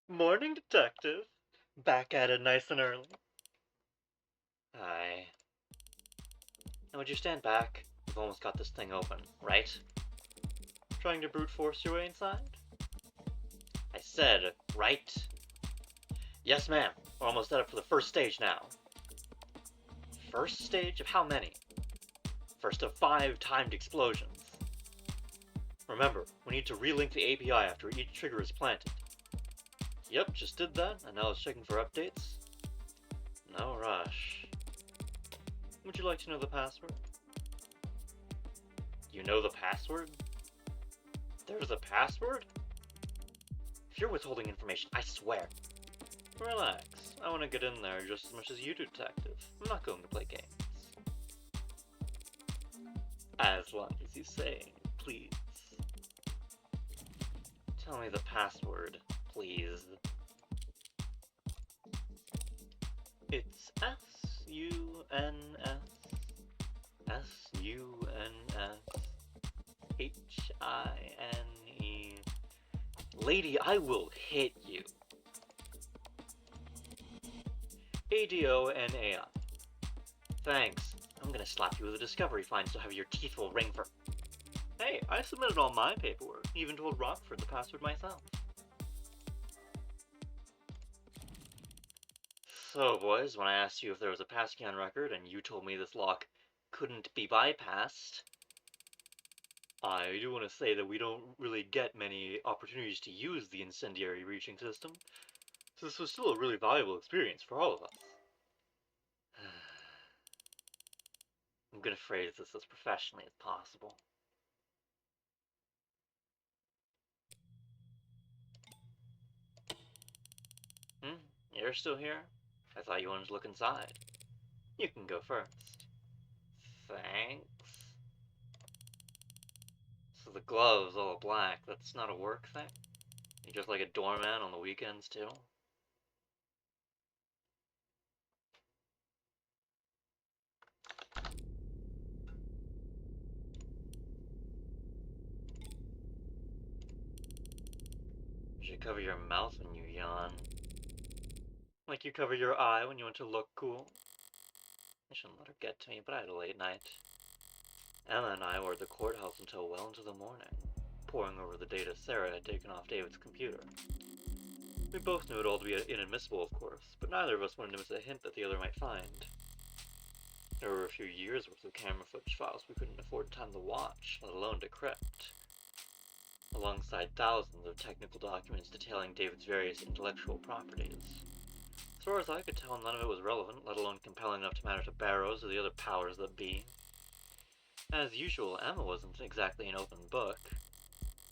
Morning, detective. Back at it nice and early. Aye. Now would you stand back? We've almost got this thing open, right? Trying to brute force your way inside? I said, right? Yes, ma'am. We're almost set up for the first stage now. First stage of how many? First of 5 timed explosions. Remember, we need to relink the API after each trigger is planted. Yep, just did that, and now it's checking for updates. No rush. Would you like to know the password? You know the password? There's a password? If you're withholding information, I swear. Relax. I want to get in there just as much as you do, detective. I'm not going to play games. As long as you say, please. Tell me the password, please. It's S-U-N-S S-U-N-S-H-I-N-E. Lady, I will hit you. A-D-O-N-A-I. Thanks. I'm gonna slap you with a discovery fine so your teeth will ring for... Hey, I submitted all my paperwork. Even told Rockford the password myself. So, boys, when I asked you if there was a passkey on record and you told me this lock couldn't be bypassed, I do want to say that we don't really get many opportunities to use the incendiary reaching system, so this was still a really valuable experience for all of us. I'm gonna phrase this as professionally as possible. You're still here? I thought you wanted to look inside. You can go first. Thanks. So the gloves all black, that's not a work thing? You're just like a doorman on the weekends too? You should cover your mouth when you yawn. Like you cover your eye when you want to look cool. I shouldn't let her get to me, but I had a late night. Emma and I were at the courthouse until well into the morning, poring over the data Sarah had taken off David's computer. We both knew it all to be inadmissible, of course, but neither of us wanted to miss a hint that the other might find. There were a few years worth of camera footage files we couldn't afford time to watch, let alone decrypt, alongside thousands of technical documents detailing David's various intellectual properties. As far as I could tell, none of it was relevant, let alone compelling enough to matter to Barrows or the other powers that be. As usual, Emma wasn't exactly an open book,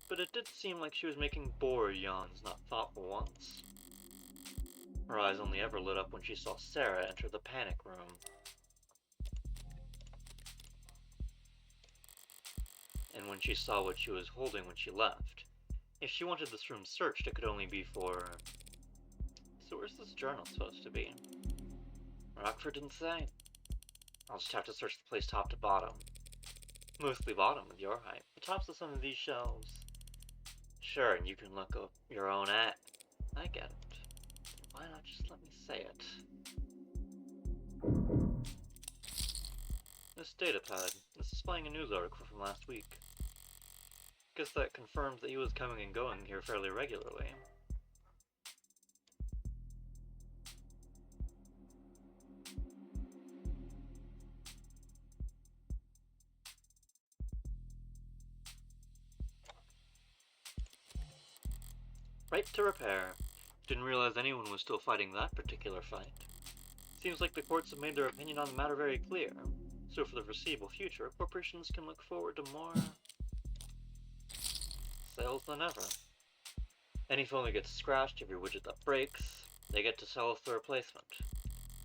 but it did seem like she was making bored yawns, not thoughtful ones. Her eyes only ever lit up when she saw Sarah enter the panic room. And when she saw what she was holding when she left. If she wanted this room searched, it could only be for... So where's this journal supposed to be? Rockford didn't say. I'll just have to search the place top to bottom. Mostly bottom with your height. The tops of some of these shelves. Sure, and you can look up your own at. I get it. Why not just let me say it? This datapad. It's displaying a news article from last week. Guess that confirms that he was coming and going here fairly regularly. Right to repair. Didn't realize anyone was still fighting that particular fight. Seems like the courts have made their opinion on the matter very clear, so for the foreseeable future, corporations can look forward to more sales than ever. Any phone that gets scratched, every widget that breaks, they get to sell us the replacement.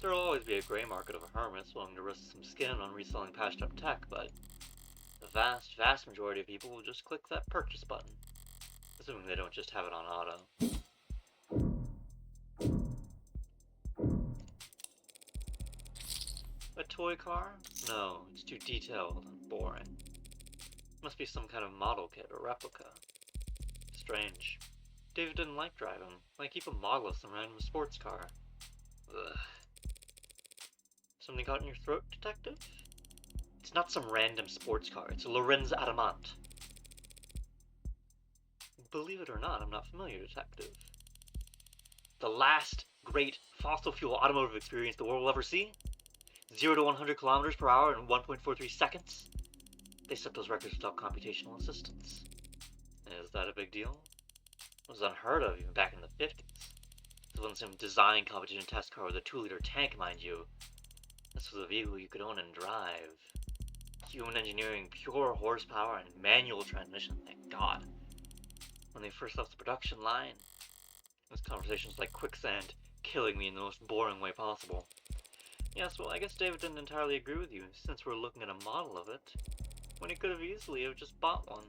There'll always be a gray market of hermits willing to risk some skin on reselling patched up tech, but the vast majority of people will just click that purchase button, assuming they don't just have it on auto. A toy car? No, it's too detailed and boring. Must be some kind of model kit or replica. Strange. David didn't like driving. Like, keep a model of some random sports car. Ugh. Something caught in your throat, detective? It's not some random sports car. It's a Lorenz Adamant. Believe it or not, I'm not familiar, detective. The last great fossil fuel automotive experience the world will ever see? 0 to 100 kilometers per hour in 1.43 seconds? They set those records without computational assistance. Is that a big deal? It was unheard of even back in the 50s. This wasn't some design competition test car with a 2-liter tank, mind you. This was a vehicle you could own and drive. Human engineering, pure horsepower, and manual transmission, thank God. When they first left the production line, this conversation was like quicksand, killing me in the most boring way possible. Yes, well, I guess David didn't entirely agree with you, since we're looking at a model of it, when he could have easily have just bought one.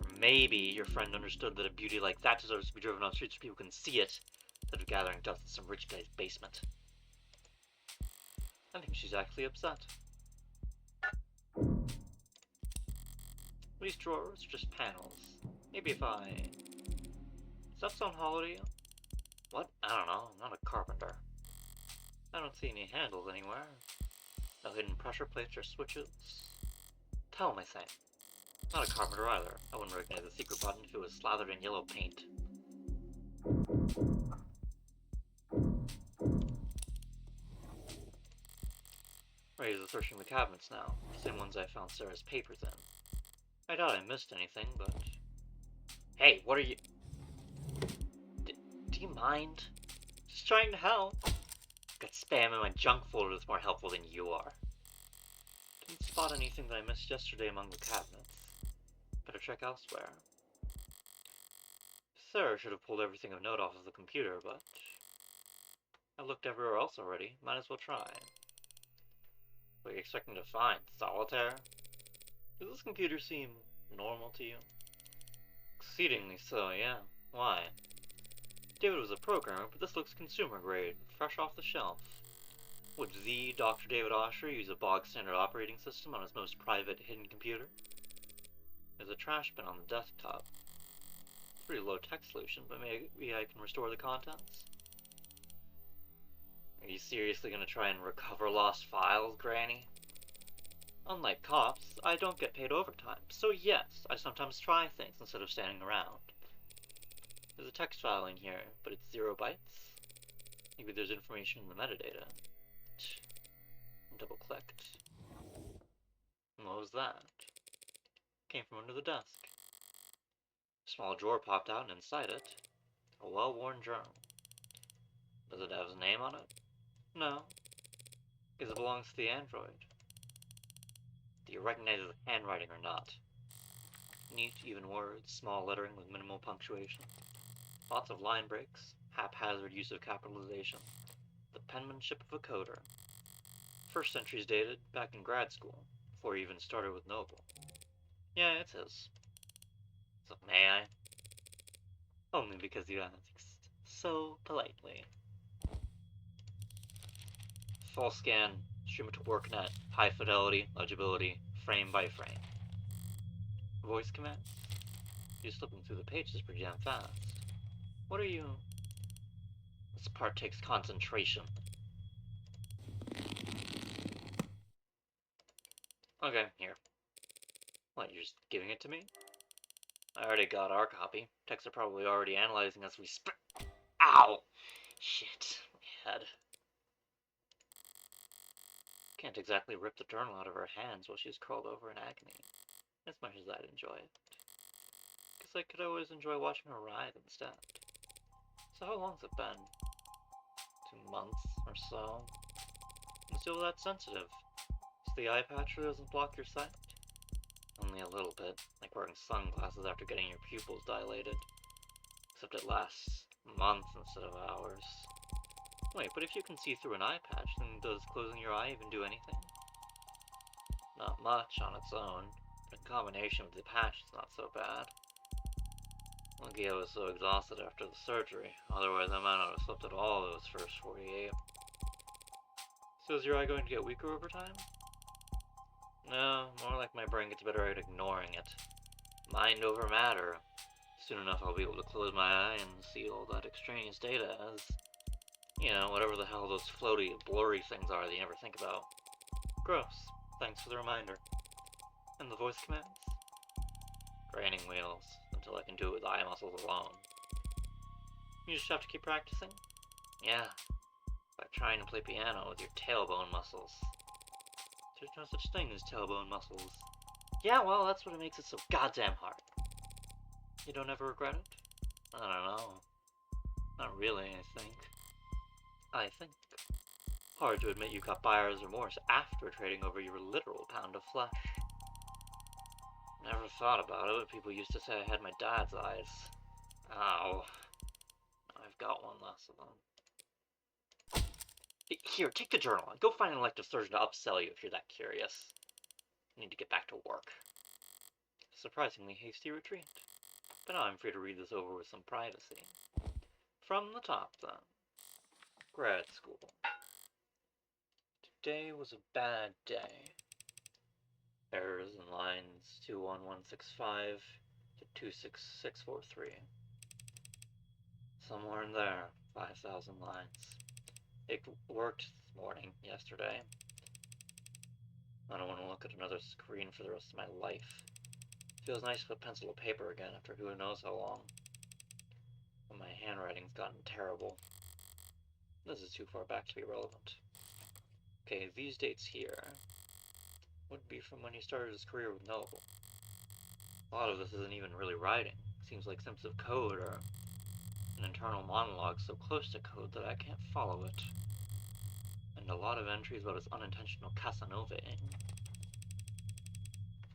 Or maybe your friend understood that a beauty like that deserves to be driven on streets where people can see it, instead of gathering dust in some rich guy's basement. I think she's actually upset. These drawers are just panels. Maybe if I... Does that sound hollow to you? What? I don't know. I'm not a carpenter. I don't see any handles anywhere. No hidden pressure plates or switches. Tell me, say. Not a carpenter either. I wouldn't recognize the secret button if it was slathered in yellow paint. Ray's are searching the cabinets now. The same ones I found Sarah's papers in. I doubt I missed anything, but... Hey, what are you... Do you mind? Just trying to help. Got spam in my junk folder that's more helpful than you are. Didn't spot anything that I missed yesterday among the cabinets. Better check elsewhere. Sarah should have pulled everything of note off of the computer, but... I looked everywhere else already. Might as well try. What are you expecting to find? Solitaire? Does this computer seem normal to you? Exceedingly so, yeah. Why? David was a programmer, but this looks consumer grade, fresh off the shelf. Would Dr. David Osher use a bog standard operating system on his most private hidden computer? There's a trash bin on the desktop. Pretty low tech solution, but maybe I can restore the contents? Are you seriously gonna try and recover lost files, Granny? Unlike cops, I don't get paid overtime, so yes, I sometimes try things instead of standing around. There's a text file in here, but it's 0 bytes. Maybe there's information in the metadata. Double-clicked. What was that? Came from under the desk. A small drawer popped out, and inside it, a well-worn journal. Does it have his name on it? No, because it belongs to the android. Do you recognize the handwriting or not? Neat, even words, small lettering with minimal punctuation. Lots of line breaks, haphazard use of capitalization. The penmanship of a coder. First entry's dated back in grad school, before he even started with Noble. Yeah, it's his. So may I? Only because you asked so politely. Full scan, stream it to WorkNet, high fidelity, legibility, frame by frame. Voice commands? You're slipping through the pages pretty damn fast. What are you... This part takes concentration. Okay, here. What, you're just giving it to me? I already got our copy. Techs are probably already analyzing us. Ow! Shit. My head. Can't exactly rip the journal out of her hands while she's curled over in agony. As much as I'd enjoy it. Guess I could always enjoy watching her writhe instead. So how long's it been? 2 months or so? Is it all that sensitive? So the eye patch really doesn't block your sight? Only a little bit, like wearing sunglasses after getting your pupils dilated. Except it lasts months instead of hours. Wait, but if you can see through an eye patch, then does closing your eye even do anything? Not much on its own, but in combination with the patch, it's not so bad. Lucky I was so exhausted after the surgery, otherwise I might not have slept at all those first 48. So is your eye going to get weaker over time? No, more like my brain gets better at ignoring it. Mind over matter. Soon enough I'll be able to close my eye and see all that extraneous data as, you know, whatever the hell those floaty, blurry things are that you never think about. Gross. Thanks for the reminder. And the voice commands? Training wheels, until I can do it with eye muscles alone. You just have to keep practicing? Yeah, by trying to play piano with your tailbone muscles. There's no such thing as tailbone muscles. Yeah, well, that's what makes it so goddamn hard. You don't ever regret it? I don't know. Not really, I think. Hard to admit you got buyer's remorse after trading over your literal pound of flesh. Never thought about it, but people used to say I had my dad's eyes. Ow. I've got one less of them. Here, take the journal and go find an elective surgeon to upsell you if you're that curious. I need to get back to work. Surprisingly hasty retreat. But now I'm free to read this over with some privacy. From the top, then. Grad school. Today was a bad day. Errors in lines 21165 to 26643. Somewhere in there, 5,000 lines. It worked this morning, yesterday. I don't want to look at another screen for the rest of my life. Feels nice to put pencil to paper again after who knows how long. But my handwriting's gotten terrible. This is too far back to be relevant. Okay, these dates here would be from when he started his career with Noble. A lot of this isn't even really writing. It seems like snips of code or an internal monologue so close to code that I can't follow it. And a lot of entries about his unintentional Casanova-ing.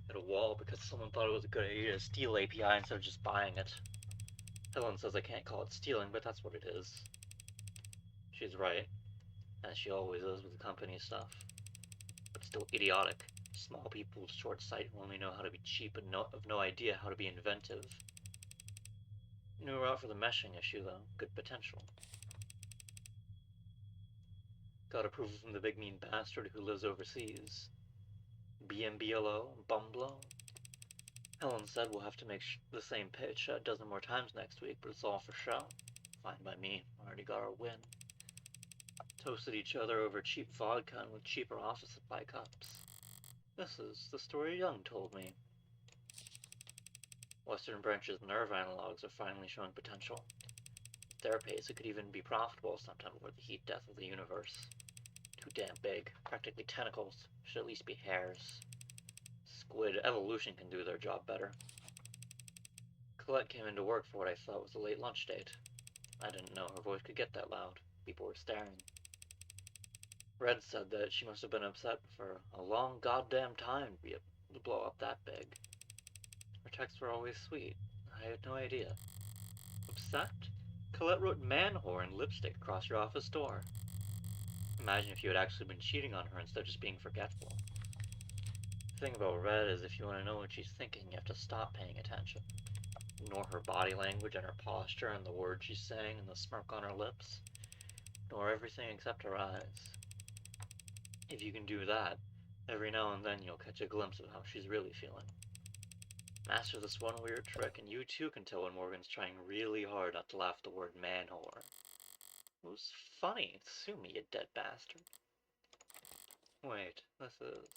Hit a wall because someone thought it was a good idea to steal API instead of just buying it. Helen says I can't call it stealing, but that's what it is. She's right, as she always is with the company stuff. But still idiotic. Small people with short sight who only know how to be cheap and have no idea how to be inventive. New route for the meshing issue, though. Good potential. Got approval from the big mean bastard who lives overseas. BMBLO? Bumblo? Helen said we'll have to make the same pitch a dozen more times next week, but it's all for show. Fine by me. Already got our win. Toasted each other over cheap vodka and with cheaper office supply cups. This is the story Young told me. Western Branch's nerve analogs are finally showing potential. At their pace, it could even be profitable sometime before the heat death of the universe. Too damn big. Practically tentacles. Should at least be hairs. Squid evolution can do their job better. Colette came into work for what I thought was a late lunch date. I didn't know her voice could get that loud. People were staring. Red said that she must have been upset for a long goddamn time to blow up that big. Her texts were always sweet. I had no idea. Upset? Colette wrote man whore in lipstick across your office door. Imagine if you had actually been cheating on her instead of just being forgetful. The thing about Red is if you want to know what she's thinking, you have to stop paying attention. Ignore her body language and her posture and the words she's saying and the smirk on her lips. Ignore everything except her eyes. If you can do that, every now and then you'll catch a glimpse of how she's really feeling. Master this one weird trick, and you too can tell when Morgan's trying really hard not to laugh the word man whore. It was funny. Sue me, you dead bastard. Wait, this is...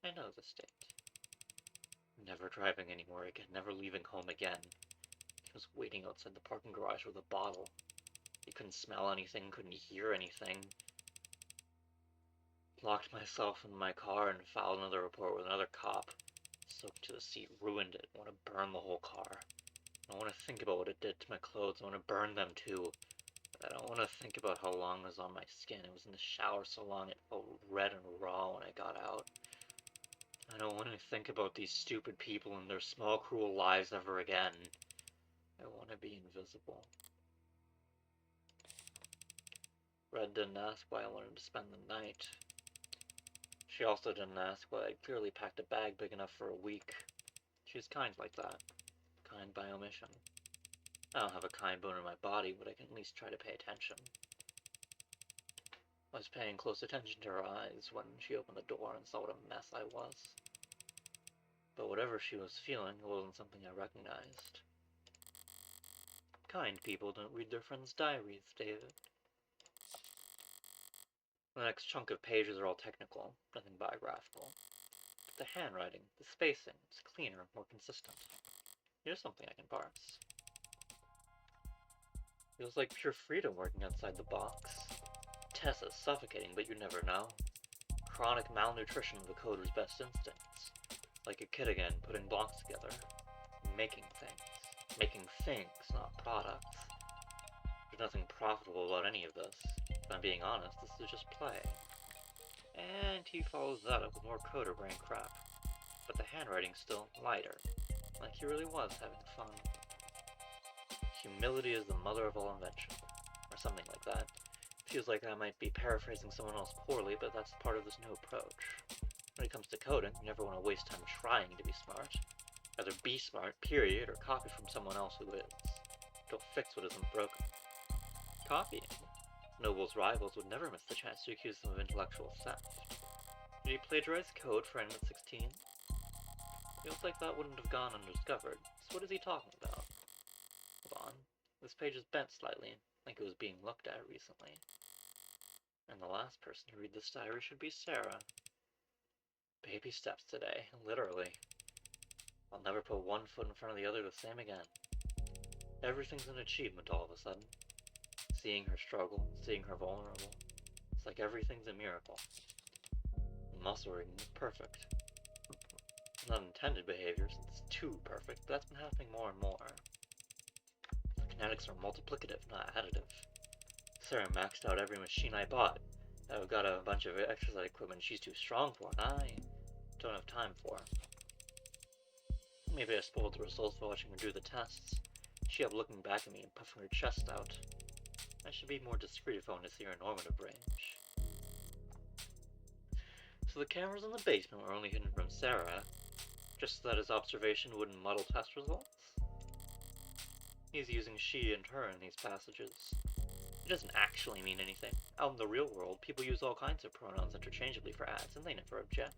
I know this date. Never driving anywhere again, never leaving home again. He was waiting outside the parking garage with a bottle. He couldn't smell anything, couldn't hear anything. Locked myself in my car and filed another report with another cop. Soaked to the seat, ruined it. I want to burn the whole car. I don't want to think about what it did to my clothes. I want to burn them too. But I don't want to think about how long it was on my skin. It was in the shower so long it felt red and raw when I got out. I don't want to think about these stupid people and their small, cruel lives ever again. I want to be invisible. Red didn't ask why I wanted to spend the night. She also didn't ask why I clearly packed a bag big enough for a week. She's kind like that. Kind by omission. I don't have a kind bone in my body, but I can at least try to pay attention. I was paying close attention to her eyes when she opened the door and saw what a mess I was. But whatever she was feeling, it wasn't something I recognized. Kind people don't read their friends' diaries, David. The next chunk of pages are all technical, nothing biographical. But the handwriting, the spacing, is cleaner, more consistent. Here's something I can parse. Feels like pure freedom working outside the box. Tessa's suffocating, but you never know. Chronic malnutrition of the coder's best instincts. Like a kid again, putting blocks together. Making things. Making things, not products. There's nothing profitable about any of this. If I'm being honest, this is just play. And he follows that up with more coder brain crap. But the handwriting's still lighter. Like he really was having fun. Humility is the mother of all invention. Or something like that. Feels like I might be paraphrasing someone else poorly, but that's part of this new approach. When it comes to coding, you never want to waste time trying to be smart. Either be smart, period, or copy from someone else who is. Don't fix what isn't broken. Copying. Noble's rivals would never miss the chance to accuse them of intellectual theft. Did he plagiarize code for N at 16? Feels like that wouldn't have gone undiscovered. So what is he talking about? Hold on. This page is bent slightly, like it was being looked at recently. And the last person to read this diary should be Sarah. Baby steps today, literally. I'll never put one foot in front of the other the same again. Everything's an achievement all of a sudden. Seeing her struggle, seeing her vulnerable. It's like everything's a miracle. Muscle reading is perfect. Not intended behavior, since it's too perfect, but that's been happening more and more. The kinetics are multiplicative, not additive. Sarah maxed out every machine I bought. I've got a bunch of exercise equipment she's too strong for, and I don't have time for. Maybe I spoiled the results by watching her do the tests. She kept looking back at me and puffing her chest out. I should be more discreet if I want to see her normative range. So the cameras in the basement were only hidden from Sarah, just so that his observation wouldn't muddle test results? He's using she and her in these passages. It doesn't actually mean anything. Out in the real world, people use all kinds of pronouns interchangeably for ads, and they never object.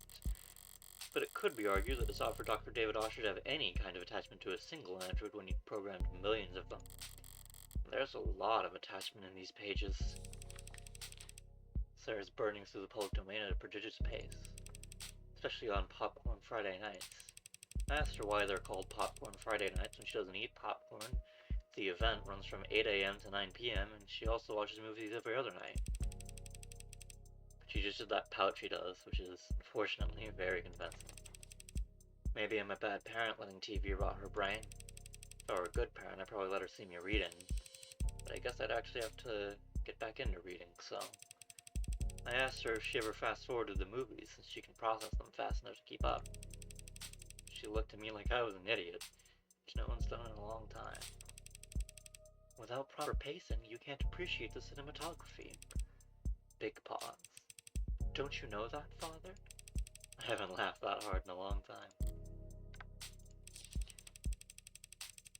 But it could be argued that it's odd for Dr. David Osher to have any kind of attachment to a single android when he programmed millions of them. There's a lot of attachment in these pages. Sarah's burning through the public domain at a prodigious pace, especially on Popcorn Friday nights. I asked her why they're called Popcorn Friday nights when she doesn't eat popcorn. The event runs from 8 a.m. to 9 p.m. and she also watches movies every other night. But she just did that pout she does, which is, unfortunately, very convincing. Maybe I'm a bad parent letting TV rot her brain. If I were a good parent, I'd probably let her see me reading. But I guess I'd actually have to get back into reading, so... I asked her if she ever fast-forwarded the movies, since she can process them fast enough to keep up. She looked at me like I was an idiot, which no one's done in a long time. Without proper pacing, you can't appreciate the cinematography. Big pause. Don't you know that, Father? I haven't laughed that hard in a long time.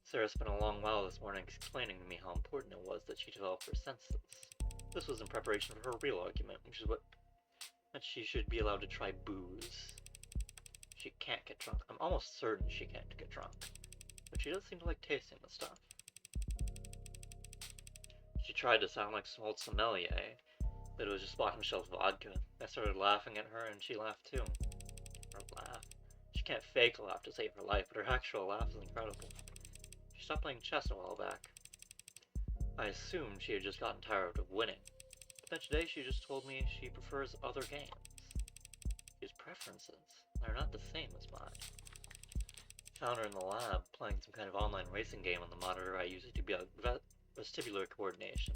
Sarah spent a long while this morning explaining to me how important it was that she develop her senses. This was in preparation for her real argument, which is that she should be allowed to try booze. She can't get drunk. I'm almost certain she can't get drunk. But she does seem to like tasting the stuff. She tried to sound like some old sommelier, but it was just bottom shelf vodka. I started laughing at her, and she laughed too. Her laugh. She can't fake a laugh to save her life, but her actual laugh is incredible. She stopped playing chess a while back. I assumed she had just gotten tired of winning, but then today she just told me she prefers other games. She has preferences. They're not the same as mine. Found her in the lab, playing some kind of online racing game on the monitor I use to debug vestibular coordination.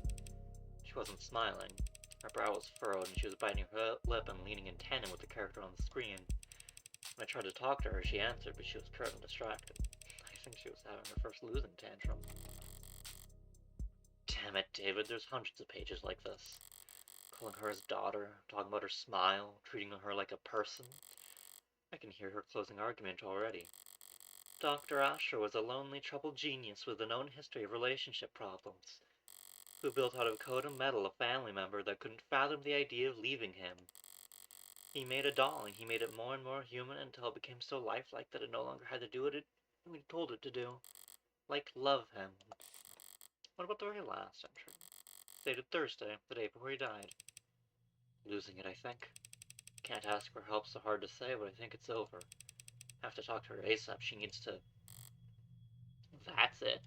She wasn't smiling. Her brow was furrowed and she was biting her lip and leaning in tandem with the character on the screen. When I tried to talk to her, she answered, but she was currently distracted. I think she was having her first losing tantrum. Damn it, David, there's hundreds of pages like this. Calling her his daughter, talking about her smile, treating her like a person. I can hear her closing argument already. Dr. Asher was a lonely, troubled genius with a known history of relationship problems, who built out of code and metal a family member that couldn't fathom the idea of leaving him. He made a doll, and he made it more and more human until it became so lifelike that it no longer had to do what we told it to do. Like love him. What about the very last entry? Dated Thursday, the day before he died. Losing it, I think. Can't ask for help, so hard to say, but I think it's over. Have to talk to her ASAP. She needs to... That's it.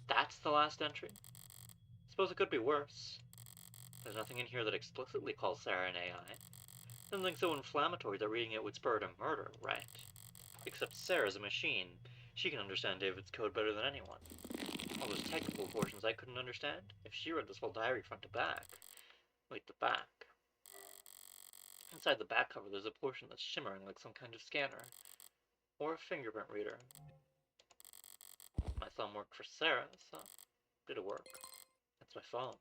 That's the last entry? Suppose it could be worse. There's nothing in here that explicitly calls Sarah an AI. Something so inflammatory that reading it would spur her to murder, right? Except Sarah's a machine. She can understand David's code better than anyone. All those technical portions I couldn't understand. If she read this whole diary front to back... Wait, the back. Inside the back cover there's a portion that's shimmering like some kind of scanner. Or a fingerprint reader. My thumb worked for Sarah, so... Did it work? That's my phone.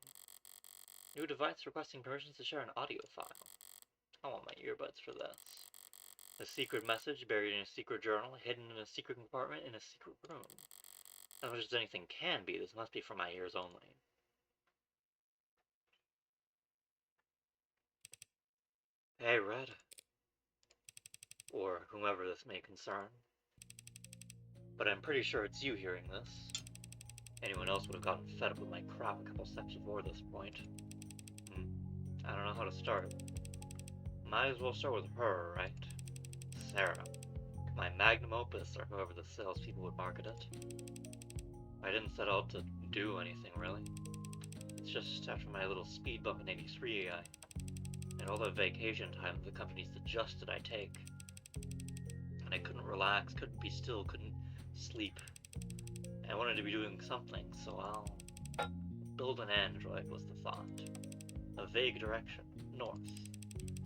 New device requesting permissions to share an audio file. I want my earbuds for this. A secret message buried in a secret journal, hidden in a secret compartment in a secret room. As much as anything can be, this must be for my ears only. Hey, Red. Or whomever this may concern. But I'm pretty sure it's you hearing this. Anyone else would have gotten fed up with my crap a couple steps before this point. I don't know how to start. Might as well start with her, right? Sarah. My magnum opus, or however the salespeople would market it. I didn't set out to do anything, really. It's just after my little speed bump in '83, and all the vacation time the company suggested I take. And I couldn't relax, couldn't be still, couldn't sleep. I wanted to be doing something, so I'll build an android was the thought. A vague direction, north.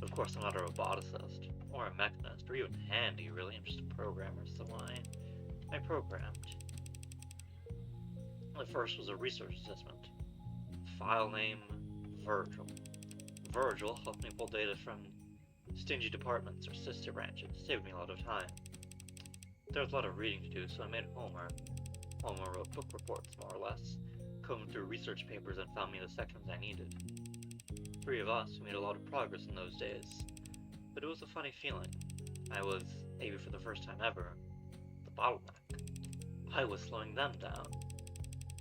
But of course I'm not a roboticist, or a mechanist, or even handy really, I'm just a programmer, so I programmed. The first was a research assessment. File name, Virgil. Virgil helped me pull data from stingy departments or sister branches, saved me a lot of time. There was a lot of reading to do, so I made Homer. Homer wrote book reports, more or less, combed through research papers and found me the sections I needed. 3 of us made a lot of progress in those days, but it was a funny feeling. I was, maybe for the first time ever, the bottleneck. I was slowing them down.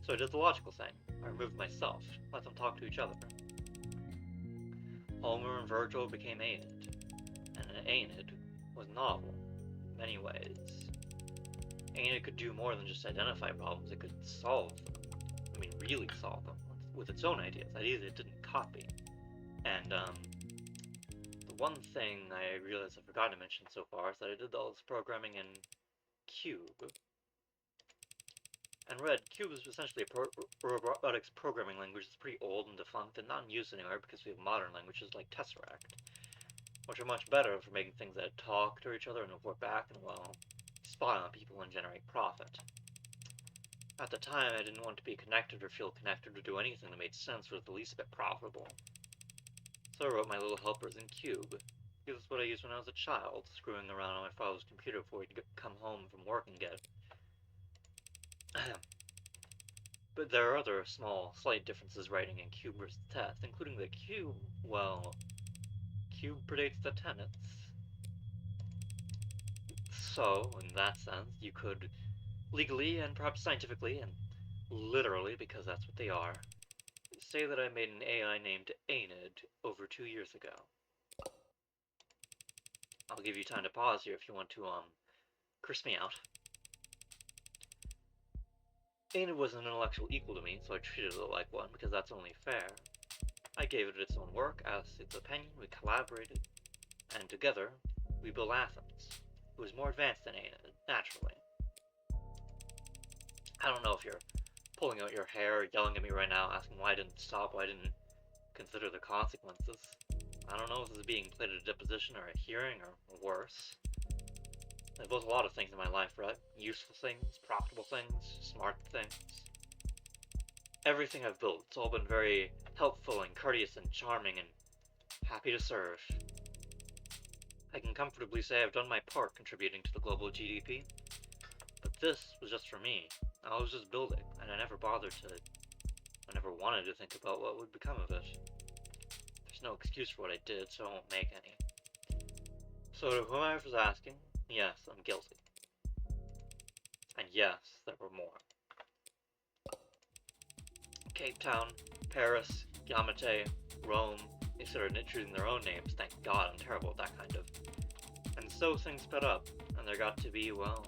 So I did the logical thing. I removed myself, let them talk to each other. Homer and Virgil became Aenid, and Aenid was novel, in many ways. Aenid could do more than just identify problems, it could solve them. I mean, really solve them, with its own ideas it didn't copy. And, the one thing I realized I've forgotten to mention so far is that I did all this programming in Cube. And Red, Cube is essentially a robotics programming language that's pretty old and defunct and not in use anymore because we have modern languages like Tesseract, which are much better for making things that talk to each other and report back and, well, spy on people and generate profit. At the time, I didn't want to be connected or feel connected or do anything that made sense or was the least bit profitable. So I wrote my little helpers in Cube. This is what I used when I was a child, screwing around on my father's computer before he'd come home from work and get But there are other small, slight differences writing in Cube versus Test, including the Cube, well, Cube predates the tenets. So, in that sense, you could legally and perhaps scientifically and literally, because that's what they are, say that I made an AI named Aenid over 2 years ago. I'll give you time to pause here if you want to, curse me out. Aenid was an intellectual equal to me, so I treated it like one, because that's only fair. I gave it its own work, asked its opinion, we collaborated, and together, we built Athens. It was more advanced than Aenid, naturally. I don't know if you're pulling out your hair, yelling at me right now, asking why I didn't stop, why I didn't consider the consequences. I don't know if this is being played at a deposition or a hearing, or worse. There's both a lot of things in my life, right? Useful things, profitable things, smart things. Everything I've built, it's all been very helpful and courteous and charming and happy to serve. I can comfortably say I've done my part contributing to the global GDP. But this was just for me. I was just building, and I never wanted to think about what would become of it. There's no excuse for what I did, so I won't make any. So to whoever's asking, yes, I'm guilty. And yes, there were more. Cape Town, Paris, Yamate, Rome. They started choosing their own names. Thank God, I'm terrible at that kind of. And so things sped up, and there got to be, well,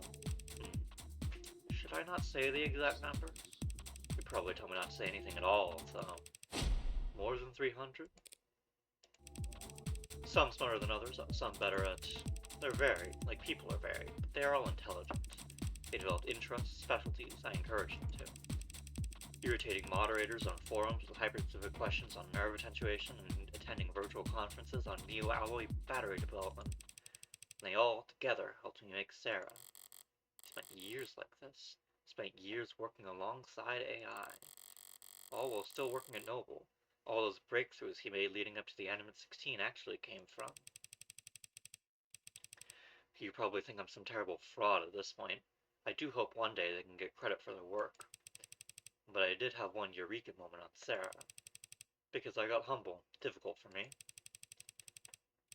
should I not say the exact number? You probably told me not to say anything at all, so more than 300? Some smarter than others, some better at... They're varied, like people are varied, but they are all intelligent. They developed interests, specialties, I encourage them to. Irritating moderators on forums with hyper-specific questions on nerve attenuation and attending virtual conferences on neo-alloy battery development. And they all together helped me make Sarah. I spent years like this. Spent years working alongside AI. All while still working at Noble. All those breakthroughs he made leading up to the Animate 16 actually came from. You probably think I'm some terrible fraud at this point. I do hope one day they can get credit for their work. But I did have one eureka moment on Sarah. Because I got humble. Difficult for me.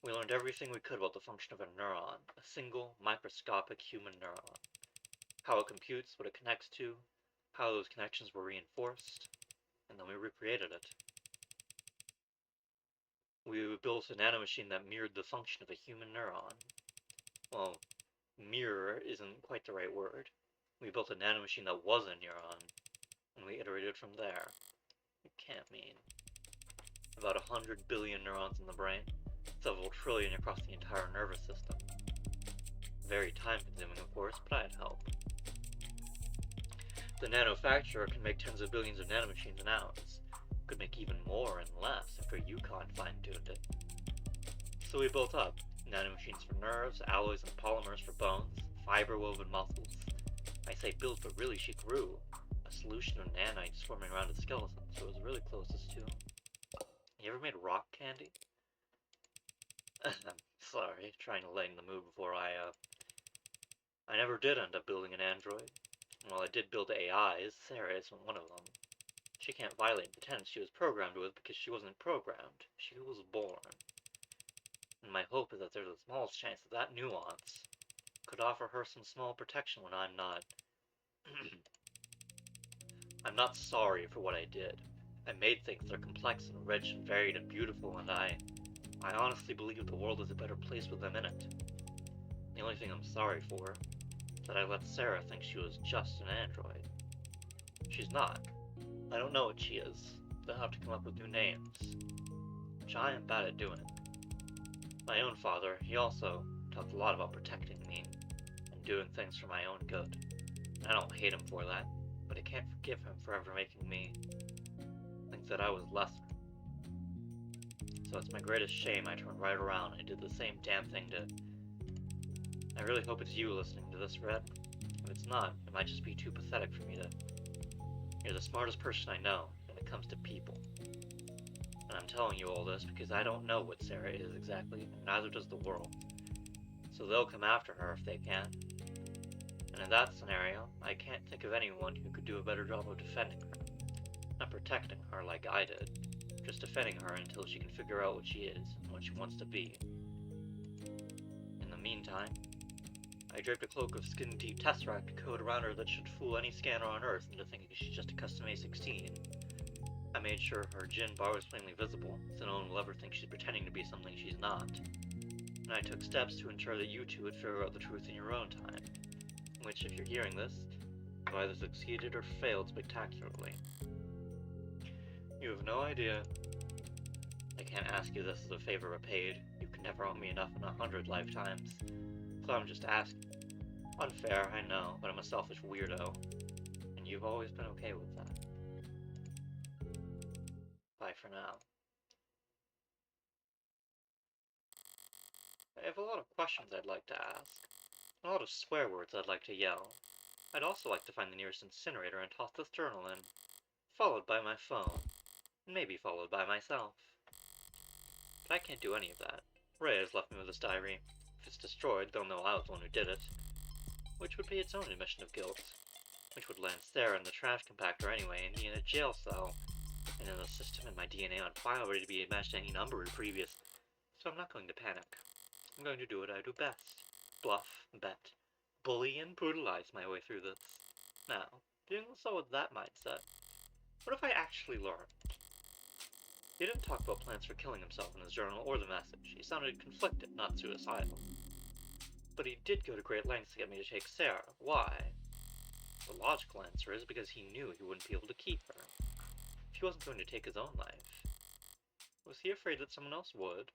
We learned everything we could about the function of a neuron. A single, microscopic human neuron. How it computes, what it connects to, how those connections were reinforced, and then we recreated it. We built a nanomachine that mirrored the function of a human neuron. Well, mirror isn't quite the right word. We built a nanomachine that was a neuron, and we iterated from there. It can't mean about 100 billion neurons in the brain, several trillion across the entire nervous system. Very time-consuming, of course, but I'd help. The nanofacturer can make tens of billions of nanomachines an ounce. Could make even more and less after UConn fine-tuned it. So we built up nanomachines for nerves, alloys and polymers for bones, fiber-woven muscles. I say built, but really she grew. A solution of nanites swarming around a skeleton, so it was really closest to. You ever made rock candy? I'm sorry, trying to lighten the mood before I never did end up building an android. While I did build AIs, Sarah isn't one of them. She can't violate the tenets she was programmed with because she wasn't programmed. She was born. And my hope is that there's a small chance that that nuance could offer her some small protection when I'm not... I'm not sorry for what I did. I made things that are complex and rich and varied and beautiful, and I honestly believe the world is a better place with them in it. The only thing I'm sorry for is that I let Sarah think she was just an android. She's not. I don't know what she is. They'll have to come up with new names. Which I am bad at doing. My own father, he also talked a lot about protecting me and doing things for my own good. I don't hate him for that, but I can't forgive him for ever making me think that I was lesser. So it's my greatest shame I turned right around and did the same damn thing to... I really hope it's you listening to this, Red. If it's not, it might just be too pathetic for me to... You're the smartest person I know when it comes to people. And I'm telling you all this because I don't know what Sarah is exactly, and neither does the world. So they'll come after her if they can. And in that scenario, I can't think of anyone who could do a better job of defending her. Not protecting her like I did, just defending her until she can figure out what she is and what she wants to be. In the meantime, I draped a cloak of skin-deep tesseract code around her that should fool any scanner on Earth into thinking she's just a custom A16. I made sure her Jin bar was plainly visible, so no one will ever think she's pretending to be something she's not. And I took steps to ensure that you two would figure out the truth in your own time. Which, if you're hearing this, have either succeeded or failed spectacularly. You have no idea. I can't ask you this as a favor repaid. You can never owe me enough in 100 lifetimes. So I'm just asking. Unfair, I know, but I'm a selfish weirdo. And you've always been okay with that. Bye for now. I have a lot of questions I'd like to ask. A lot of swear words I'd like to yell. I'd also like to find the nearest incinerator and toss this journal in. Followed by my phone. Maybe followed by myself. But I can't do any of that. Ray has left me with this diary. If it's destroyed, they'll know I was the one who did it. Which would be its own admission of guilt. Which would land Sarah in the trash compactor anyway, and me in a jail cell. And in the system and my DNA on file ready to be matched to any number in previous. So I'm not going to panic. I'm going to do what I do best. Bluff, bet, bully, and brutalize my way through this. Now, doing so with that mindset, What if I actually learned? He didn't talk about plans for killing himself in his journal or the message. He sounded conflicted, not suicidal. But he did go to great lengths to get me to take Sarah. Why? The logical answer is because he knew he wouldn't be able to keep her. If he wasn't going to take his own life, was he afraid that someone else would?